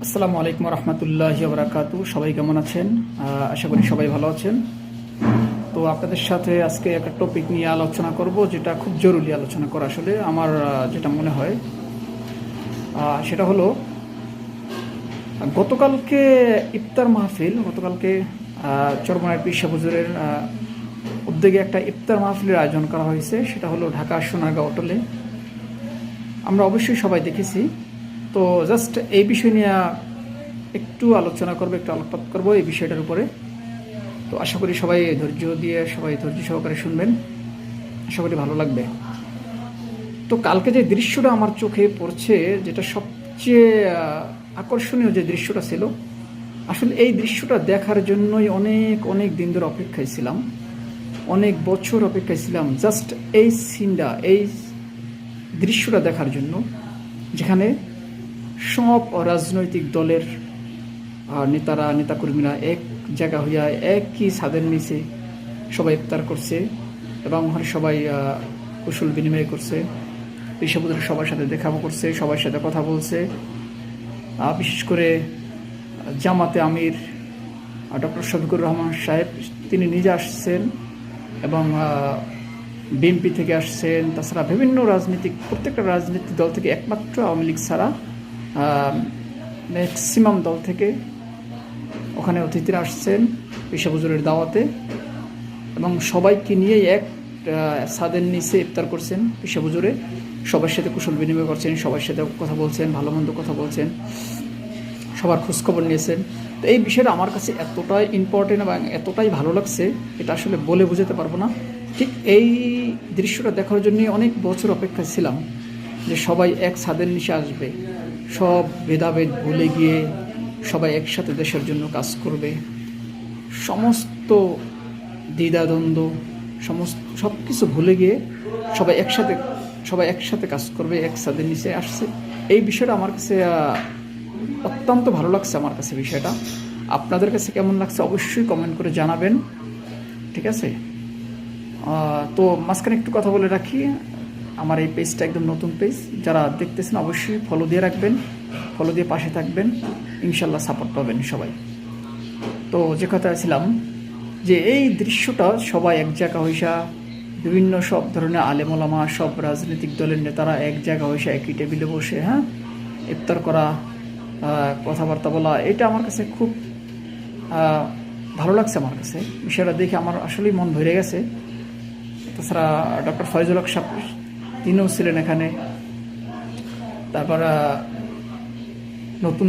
আসসালামু আলাইকুম রহমতুল্লাহি বারাকাতু। সবাই কেমন আছেন? আশা করি সবাই ভালো আছেন। তো আপনাদের সাথে আজকে একটা টপিক নিয়ে আলোচনা করব, যেটা খুব জরুরি আলোচনা করা। আসলে আমার যেটা মনে হয় সেটা হলো, গতকালকে ইফতার মাহফিল, গতকালকে চরমনায় পীর সাহেব হুজুরের উদ্যোগে একটা ইফতার মাহফিলের আয়োজন করা হয়েছে। সেটা হলো ঢাকা সোনারগাঁও হোটেলে। আমরা অবশ্যই সবাই দেখেছি। তো জাস্ট এই বিষয় নিয়ে একটু আলোচনা করবো, একটু আলোকপাত করবো এই বিষয়টার উপরে। তো আশা করি সবাই ধৈর্য সহকারে শুনবেন। আশা করি ভালো লাগবে। তো কালকে যে দৃশ্যটা আমার চোখে পড়ছে, যেটা সবচেয়ে আকর্ষণীয় যে দৃশ্যটা ছিল, আসলে এই দৃশ্যটা দেখার জন্যই অনেক অনেক দিন ধরে অপেক্ষায় ছিলাম, অনেক বছর অপেক্ষায় ছিলাম জাস্ট এই সিনটা, এই দৃশ্যটা দেখার জন্য, যেখানে সব রাজনৈতিক দলের নেতাকর্মীরা এক জায়গা হইয়া একই ছাদের নিচে সবাই ইফতার করছে এবং ওখানে সবাই কুশল বিনিময় করছে। পেশাবুদের সবার সাথে দেখা করছে, সবার সাথে কথা বলছে। বিশেষ করে জামাতে আমির ডক্টর শফিকুর রহমান সাহেব, তিনি নিজে আসছেন এবং বিএনপি থেকে আসছেন। তাছাড়া বিভিন্ন প্রত্যেকটা রাজনৈতিক দল থেকে, একমাত্র আওয়ামী লীগ ছাড়া ম্যাক্সিমাম দল থেকে ওখানে অতিথিরা আসছেন পেশাব হুজুরের দাওয়াতে, এবং সবাইকে নিয়ে এক ছাদের নিচে ইফতার করছেন পেশাব হুজুরে। সবার সাথে কুশল বিনিময় করছেন, সবার সাথে কথা বলছেন, ভালো মন্দ কথা বলছেন, সবার খোঁজখবর নিয়েছেন। তো এই বিষয়টা আমার কাছে এতটাই ইম্পর্টেন্ট এবং এতটাই ভালো লাগছে, এটা আসলে বলে বোঝাতে পারবো না। ঠিক এই দৃশ্যটা দেখার জন্যই অনেক বছর অপেক্ষা ছিলাম, যে সবাই এক ছাদের নিচে আসবে, সব ভেদাভেদ ভুলে গিয়ে সবাই একসাথে দেশের জন্য কাজ করবে, সমস্ত দ্বিধাদ্বন্দ্ব সব কিছু ভুলে গিয়ে সবাই একসাথে কাজ করবে, এক ছাদের নিচে আসছে। এই বিষয়টা আমার কাছে অত্যন্ত ভালো লাগছে। আমার কাছে বিষয়টা আপনাদের কাছে কেমন লাগছে অবশ্যই কমেন্ট করে জানাবেন, ঠিক আছে? তো মাঝখানে একটু কথা বলে রাখি, আমার এই পেজটা একদম নতুন পেজ। যারা দেখতেছেন অবশ্যই ফলো দিয়ে রাখবেন, ফলো দিয়ে পাশে থাকবেন, ইনশাল্লাহ সাপোর্ট পাবেন সবাই। তো যে কথা ছিলাম, যে এই দৃশ্যটা সবাই এক জায়গা হইসা, বিভিন্ন সব ধরনের আলেমোলামা, সব রাজনৈতিক দলের নেতারা এক জায়গা হইসা একই টেবিলে বসে ইফতার করা, কথাবার্তা বলা, এটা আমার কাছে খুব ভালো লাগছে। আমার কাছে বিষয়টা দেখে আমার আসলেই মন ভরে গেছে। তাছাড়া ডক্টর ফয়জুল হক সাহেব, তিনিও ছিলেন এখানে। তারপর নতুন